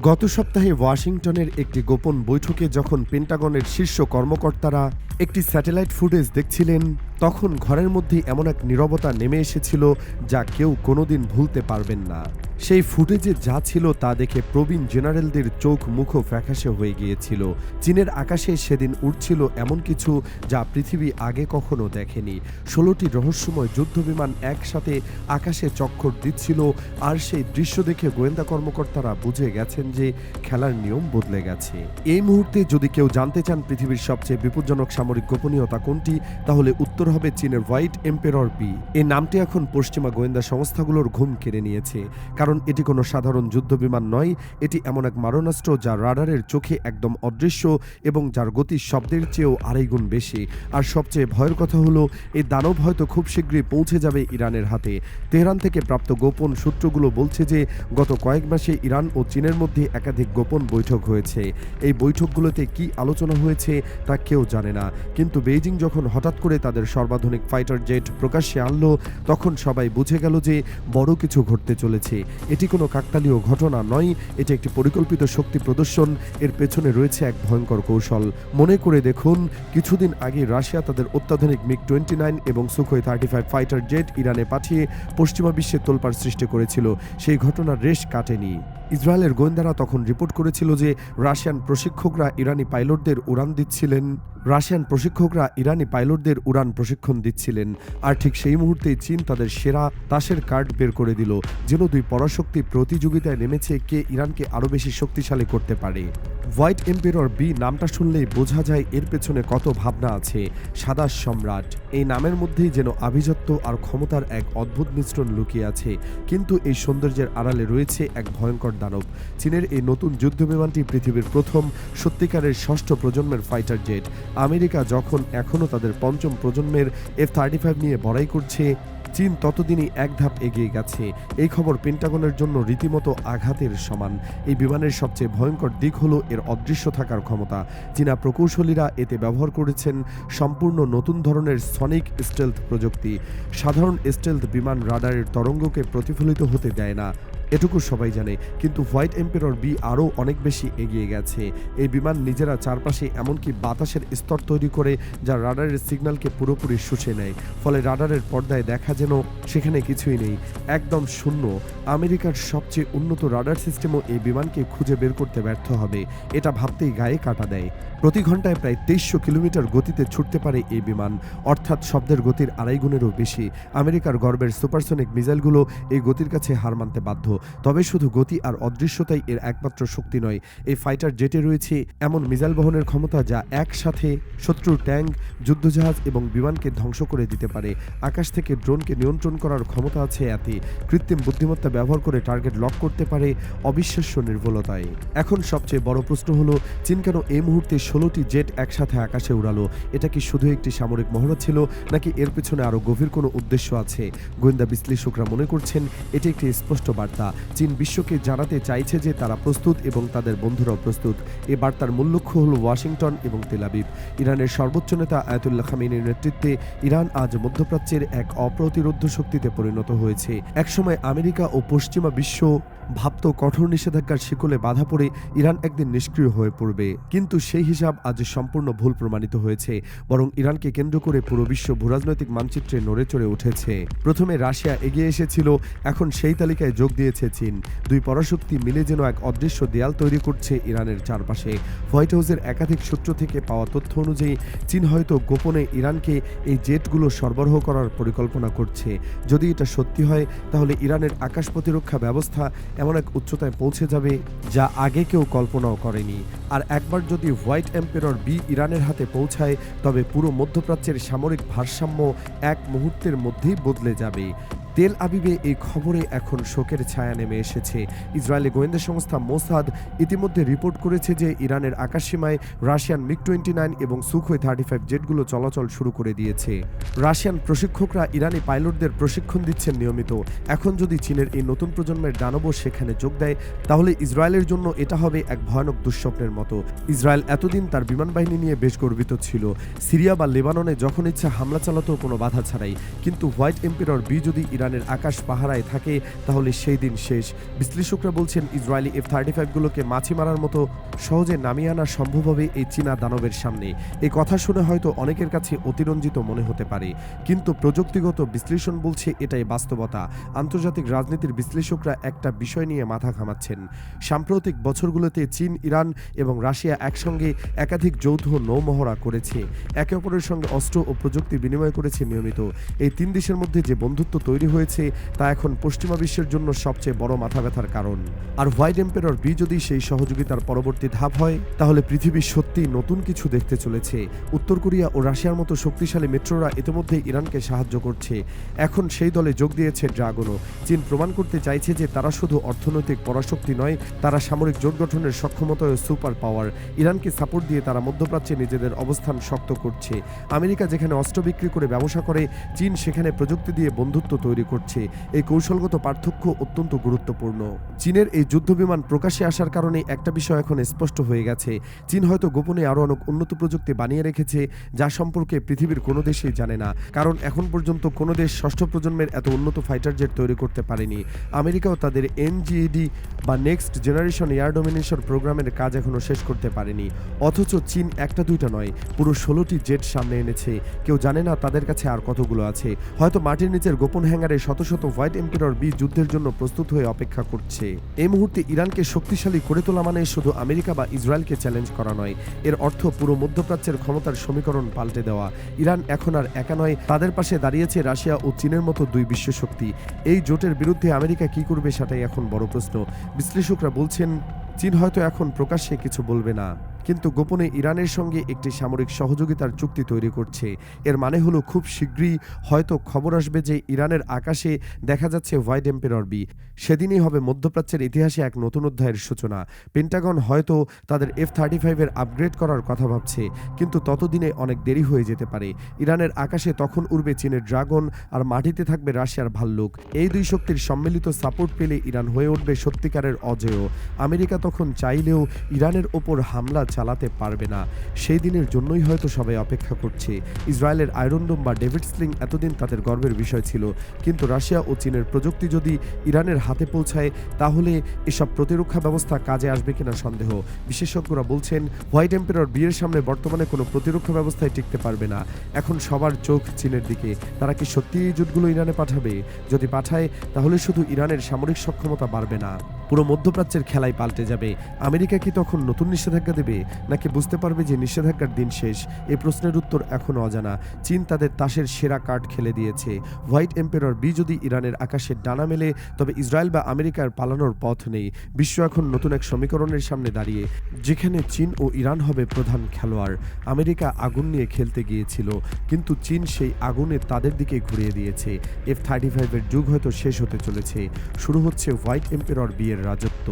গত সপ্তাহে ওয়াশিংটনের একটি গোপন বৈঠকে যখন পেন্টাগনের শীর্ষ কর্মকর্তারা একটি স্যাটেলাইট ফুটেজ দেখছিলেন, তখন ঘরের মধ্যে এমন এক নীরবতা নেমে এসেছিল যা কেউ কোনোদিন ভুলতে পারবেন না। সেই ফুটেজে যা ছিল তা দেখে প্রবীণ জেনারেলদের চোখ মুখো ফ্যাকাশে হয়ে গিয়েছিল। চীনের আকাশে সেদিন উড়ছিল এমন কিছু যা পৃথিবী আগে কখনো দেখেনি। 16টি রহস্যময় যুদ্ধবিমান একসাথে আকাশে চক্কর দিচ্ছিল, আর সেই দৃশ্য দেখে গোয়েন্দা কর্মকর্তারা বুঝে গেছেন যে খেলার নিয়ম বদলে গেছে। এই মুহূর্তে যদি কেউ জানতে চান পৃথিবীর সবচেয়ে বিপজ্জনক সামরিক গোপনীয়তা কোনটি, তাহলে উত্তর হবে চীনের হোয়াইট এম্পেরর বি। এই নামটি এখন পশ্চিমা গোয়েন্দা সংস্থাগুলোর ঘুম কেড়ে নিয়েছে, কারণ এটি কোনো সাধারণ যুদ্ধবিমান নয়। এটি এমন এক মারণাস্ত্র যা রাডারের চোখে একদম অদৃশ্য এবং যার গতি শব্দের চেয়েও আড়াই গুণ বেশি। আর সবচেয়ে ভয়ের কথা হলো, এই দানব হয়তো খুব শীঘ্রই পৌঁছে যাবে ইরানের হাতে। তেহরান থেকে প্রাপ্ত গোপন সূত্রগুলো বলছে যে গত কয়েক মাসে ইরান ও চীনের মধ্যে একাধিক গোপন বৈঠক হয়েছে। এই বৈঠকগুলোতে কি আলোচনা হয়েছে তা কেউ জানে না, কিন্তু বেইজিং যখন হঠাৎ করে তাদের সর্বাধুনিক ফাইটার জেট প্রকাশ্যে আনলো, তখন সবাই বুঝে গেল যে বড় কিছু ঘটতে চলেছে। এটি কোনো কাকতালীয় ঘটনা নয়, এটি একটি পরিকল্পিত শক্তি প্রদর্শন। এর পেছনে রয়েছে এক ভয়ঙ্কর কৌশল। মনে করে দেখুন, কিছুদিন আগে রাশিয়া তাদের অত্যাধুনিক MiG-29 এবং সুখোই 35 ফাইটার জেট ইরানে পাঠিয়ে পশ্চিমা বিশ্বে তোলপাড় সৃষ্টি করেছিল। সেই ঘটনার রেশ কাটেনি। ইসরায়েলের গোয়েন্দারা তখন রিপোর্ট করেছিল যে রাশিয়ান প্রশিক্ষকরা ইরানি পাইলটদের উড়ান প্রশিক্ষণ দিচ্ছিলেন। আর ঠিক সেই মুহূর্তেই চীন তাদের সেরা তাসের কার্ড বের করে দিল, যেন দুই পরাশক্তি প্রতিযোগিতায় নেমেছে কে ইরানকে আরও বেশি শক্তিশালী করতে পারে। হোয়াইট এম্পেরর বি নামটা শুনলেই বোঝা যায় এর পেছনে কত ভাবনা আছে। সাদা সম্রাট, এই নামের মধ্যেই যেন আভিজাত্য আর ক্ষমতার এক অদ্ভুত মিশ্রণ লুকিয়ে আছে। কিন্তু এই সৌন্দর্যের আড়ালে রয়েছে এক ভয়ঙ্কর দানব। চীনের এই নতুন যুদ্ধবিমানটি পৃথিবীর প্রথম সত্যিকারের ষষ্ঠ প্রজন্মের ফাইটার জেট। আমেরিকা যখন এখনও তাদের পঞ্চম প্রজন্মের F-35 নিয়ে বড়াই করছে, চীন ততদিনই এক ধাপ এগিয়ে গেছে। এই খবর পেন্টাগনের জন্য রীতিমতো আঘাতের সমান। এই বিমানের সবচেয়ে ভয়ঙ্কর দিক হলো এর অদৃশ্য থাকার ক্ষমতা। চীনা প্রকৌশলীরা এতে ব্যবহার করেছেন সম্পূর্ণ নতুন ধরনের সনিক স্টেলথ প্রযুক্তি। সাধারণ স্টেলথ বিমান রাডারের তরঙ্গকে প্রতিফলিত হতে দেয় না, এটুকু সবাই জানে। কিন্তু হোয়াইট এম্পেরর বি আরও অনেক বেশি এগিয়ে গেছে। এই বিমান নিজেরা চারপাশে এমনকি বাতাসের স্তর তৈরি করে যা রাডারের সিগন্যালকে পুরোপুরি শুষে নেয়। ফলে রাডারের পর্দায় দেখা যেন সেখানে কিছুই নেই, একদম শূন্য। আমেরিকার সবচেয়ে উন্নত রাডার সিস্টেমও এই বিমানকে খুঁজে বের করতে ব্যর্থ হবে। এটা ভাবতেই গায়ে কাটা দেয়। প্রতি ঘন্টায় প্রায় 2300 কিলোমিটার গতিতে ছুটতে পারে এই বিমান, অর্থাৎ শব্দের গতির আড়াই গুণেরও বেশি। আমেরিকার গর্বের সুপারসনিক মিসাইলগুলো এই গতির কাছে হার মানতে বাধ্য। তবে শুধু গতি আর অদৃশ্যতাই এর একমাত্র শক্তি নয়। এই ফাইটার জেটে রয়েছে এমন মিসাইল বহনের ক্ষমতা যা একসাথে শত্রুর ট্যাঙ্ক, যুদ্ধজাহাজ এবং বিমানকে ধ্বংস করে দিতে পারে। আকাশ থেকে ড্রোনকে নিয়ন্ত্রণ করার ক্ষমতা আছে এতে। কৃত্রিম বুদ্ধিমত্তা ব্যবহার করে টার্গেট লক করতে পারে অবিশ্বাস্য নির্ভুলতায়। এখন সবচেয়ে বড় প্রশ্ন হলো, চীন কেন এই মুহূর্তে 16টি জেট একসাথে আকাশে উড়ালো? এটা কি শুধু একটি সামরিক মহড়া ছিল, নাকি এর পেছনে আরও গভীর কোনো উদ্দেশ্য আছে? গোয়েন্দা বিশ্লেষকরা মনে করছেন এটি একটি স্পষ্ট বার্তা। চীন বিশ্বকে জানাতে চাইছে যে তারা প্রস্তুত এবং তাদের বন্ধুরাও প্রস্তুত। এই বার্তার মূল লক্ষ্য হল ওয়াশিংটন এবং তেল আবিব। ইরানের সর্বোচ্চ নেতা আয়াতুল্লাহ খামেনির নেতৃত্বে ইরান আজ মধ্যপ্রাচ্যের এক অপ্রতিরোধ্য শক্তিতে পরিণত হয়েছে। একসময় আমেরিকা ও পশ্চিমা বিশ্ব ভাবত কঠোর নিষেধাজ্ঞার শিকলে বাধা পড়ে ইরান একদিন নিষ্ক্রিয় হয়ে পড়বে, কিন্তু সেই হিসাব আজ সম্পূর্ণ ভুল প্রমাণিত হয়েছে। বরং ইরানকে কেন্দ্র করে পুরো বিশ্ব ভূরাজনৈতিক মানচিত্রে নড়ে চড়ে উঠেছে। প্রথমে রাশিয়া এগিয়ে এসেছিল, এখন সেই তালিকায় যোগ দিয়েছে চীন। দুই পরাশক্তি মিলে যেন এক অদৃশ্য দেয়াল তৈরি করছে ইরানের চারপাশে। হোয়াইট হাউসের একাধিক সূত্র থেকে পাওয়া তথ্য অনুযায়ী চীন হয়তো গোপনে ইরানকে এই জেটগুলো সরবরাহ করার পরিকল্পনা করছে। যদি এটা সত্যি হয়, তাহলে ইরানের আকাশ প্রতিরক্ষা ব্যবস্থা এমন এক উচ্চতায় পৌঁছে যাবে যা আগে কেউ কল্পনাও করেনি। আর একবার যদি হোয়াইট এম্পেরর বি ইরানের হাতে পৌঁছায়, তবে পুরো মধ্যপ্রাচ্যের সামরিক ভারসাম্য এক মুহূর্তের মধ্যেই বদলে যাবে। তেল আবিবে এই খবরে এখন শোকের ছায়া নেমে এসেছে। ইসরায়েলি গোয়েন্দা সংস্থা মোসাদ ইতিমধ্যে রিপোর্ট করেছে যে ইরানের আকাশসীমায় রাশিয়ান MiG-29 এবং সুখোই 35 জেটগুলো চলাচল শুরু করে দিয়েছে। রাশিয়ান প্রশিক্ষকরা ইরানি পাইলটদের প্রশিক্ষণ দিচ্ছেন নিয়মিত। এখন যদি চীনের এই নতুন প্রজন্মের দানবও সেখানে যোগ দেয়, তাহলে ইসরায়েলের জন্য এটা হবে এক ভয়ানক দুঃস্বপ্নের মতো। ইসরায়েল এতদিন তার বিমান বাহিনী নিয়ে বেশ গর্বিত ছিল। সিরিয়া বা লেবাননে যখন ইচ্ছা হামলা চালাতো কোনো বাধা ছাড়াই। কিন্তু হোয়াইট এম্পেরর বি যদি ইরান ইরানের আকাশ পাহারায় থাকে তাহলে সেই দিন শেষ। বিশ্লেষকরা বলছেন ইসরায়েলি F-35গুলোকে মাছি মারার মতো সহজে নামিয়ে আনা সম্ভব হবে এই চীনা দানবের সামনে। এই কথা শুনে হয়তো অনেকের কাছে অতিরঞ্জিত মনে হতে পারে, কিন্তু প্রযুক্তিগত বিশ্লেষণ বলছে এটাই বাস্তবতা। আন্তর্জাতিক রাজনীতির বিশ্লেষকরা একটা বিষয় নিয়ে মাথা ঘামাচ্ছেন। সাম্প্রতিক বছরগুলোতে চীন, ইরান এবং রাশিয়া একসঙ্গে একাধিক যৌথ নৌমহড়া করেছে, একে অপরের সঙ্গে অস্ত্র ও প্রযুক্তি বিনিময় করেছে নিয়মিত। এই তিন দেশের মধ্যে যে বন্ধুত্ব তৈরি হয়েছে তা এখন পশ্চিমা বিশ্বের জন্য সবচেয়ে বড় মাথা ব্যথার কারণ। আর হোয়াইট এম্পেরর বি যদি সেই সহযোগিতার পরবর্তী ধাপ হয়, তাহলে পৃথিবী সত্যিই নতুন কিছু দেখতে চলেছে। উত্তর কোরিয়া ও রাশিয়ার মতো শক্তিশালী মিত্ররা ইতিমধ্যেই ইরানকে সাহায্য করছে। এখন সেই দলে যোগ দিয়েছে ড্রাগনও। চীন প্রমাণ করতে চাইছে যে তারা শুধু অর্থনৈতিক পরাশক্তি নয়, তারা সামরিক জোট গঠনের সক্ষমতা ও সুপার পাওয়ার। ইরানকে সাপোর্ট দিয়ে তারা মধ্যপ্রাচ্যে নিজেদের অবস্থান শক্ত করছে। আমেরিকা যেখানে অস্ত্র বিক্রি করে ব্যবসা করে, চীন সেখানে প্রযুক্তি দিয়ে বন্ধুত্ব তৈরি করছে। এই কৌশলগত পার্থক্য অত্যন্ত গুরুত্বপূর্ণ। চীনের এই যুদ্ধবিমান প্রকাশ্যে আসার কারণে একটা বিষয় এখন স্পষ্ট হয়ে গেছে। চীন হয়তো গোপনে আরও অনেক উন্নত প্রযুক্তি বানিয়ে রেখেছে যা সম্পর্কে পৃথিবীর কোনো দেশই জানে না, কারণ এখন পর্যন্ত কোনো দেশ ষষ্ঠ প্রজন্মের এত উন্নত ফাইটার জেট তৈরি করতে পারেনি। আমেরিকাও তাদের NGAD বা নেক্সট জেনারেশন এয়ার ডোমিনেশন প্রোগ্রামের কাজ এখনও শেষ করতে পারেনি। অথচ চীন একটা দুইটা নয়, পুরো 16টি জেট সামনে এনেছে। কেউ জানে না তাদের কাছে আর কতগুলো আছে। হয়তো মাটির নিচের গোপন হ্যাঙ্গারে শত শত হোয়াইট এম্পেরর বি যুদ্ধের জন্য প্রস্তুত হয়ে অপেক্ষা করছে। এই মুহূর্তে ইরানকে শক্তিশালী করে তোলা মানে শুধু আমেরিকা বা ইসরায়েলকে চ্যালেঞ্জ করা নয়, এর অর্থ পুরো মধ্যপ্রাচ্যের ক্ষমতার সমীকরণ পাল্টে দেওয়া। ইরান এখন আর একা নয়, তাদের পাশে দাঁড়িয়েছে রাশিয়া ও চীনের মতো দুই বিশ্বশক্তি। এই জোটের বিরুদ্ধে আমেরিকা কি করবে সেটাই এখন বড় প্রশ্ন। বিশ্লেষকরা বলছেন চীন হয়তো এখন প্রকাশ্যে কিছু বলবে না, কিন্তু গোপনে ইরানের সঙ্গে একটি সামরিক সহযোগিতার চুক্তি তৈরি করছে। এর মানে হলো খুব শীঘ্রই হয়তো খবর আসবে যে ইরানের আকাশে দেখা যাচ্ছে হোয়াইট এম্পেরর বি। সেদিনই হবে মধ্যপ্রাচ্যের ইতিহাসে এক নতুন অধ্যায়ের সূচনা। পেন্টাগন হয়তো তাদের F-35-এর আপগ্রেড করার কথা ভাবছে, কিন্তু ততদিনে অনেক দেরি হয়ে যেতে পারে। ইরানের আকাশে তখন উড়বে চীনের ড্রাগন, আর মাটিতে থাকবে রাশিয়ার ভাল্লুক। এই দুই শক্তির সম্মিলিত সাপোর্ট পেলে ইরান হয়ে উঠবে সত্যিকারের অজেয়। আমেরিকা তখন চাইলেও ইরানের ওপর হামলা চালাতে পারবে না। সেই দিনের জন্যই হয়তো সবাই অপেক্ষা করছে। ইসরায়েলের আয়রন ডোম বা ডেভিড স্লিং এতদিন তাদের গর্বের বিষয় ছিল, কিন্তু রাশিয়া ও চীনের প্রযুক্তি যদি ইরানের হাতে পৌঁছায়, তাহলে এসব প্রতিরক্ষা ব্যবস্থা কাজে আসবে কিনা সন্দেহ। বিশেষজ্ঞরা বলছেন হোয়াইট এম্পেরর বিয়ের সামনে বর্তমানে কোনো প্রতিরক্ষা ব্যবস্থায় টিকতে পারবে না। এখন সবার চোখ চীনের দিকে। তারা কি সত্যি এই জোটগুলো ইরানে পাঠাবে? যদি পাঠায়, তাহলে শুধু ইরানের সামরিক সক্ষমতা বাড়বে না, পুরো মধ্যপ্রাচ্যের খেলাই পাল্টে যাবে। আমেরিকা কি তখন নতুন নিষেধাজ্ঞা দেবে, নাকি বুঝতে পারবে যে নিষেধাজ্ঞার দিন শেষ? এই প্রশ্নের উত্তর এখনও অজানা। চীন তাদের তাসের সেরা কার্ড খেলে দিয়েছে। হোয়াইট এম্পেরর বি যদি ইরানের আকাশে ডানা মেলে, তবে ইসরায়েল বা আমেরিকার পালানোর পথ নেই। বিশ্ব এখন নতুন এক সমীকরণের সামনে দাঁড়িয়ে, যেখানে চীন ও ইরান হবে প্রধান খেলোয়াড়। আমেরিকা আগুন নিয়ে খেলতে গিয়েছিল, কিন্তু চীন সেই আগুনে তাদের দিকে ঘুরিয়ে দিয়েছে। F-35-এর যুগ হয়তো শেষ হতে চলেছে। শুরু হচ্ছে হোয়াইট এম্পেরর বি এর রাজত্ব।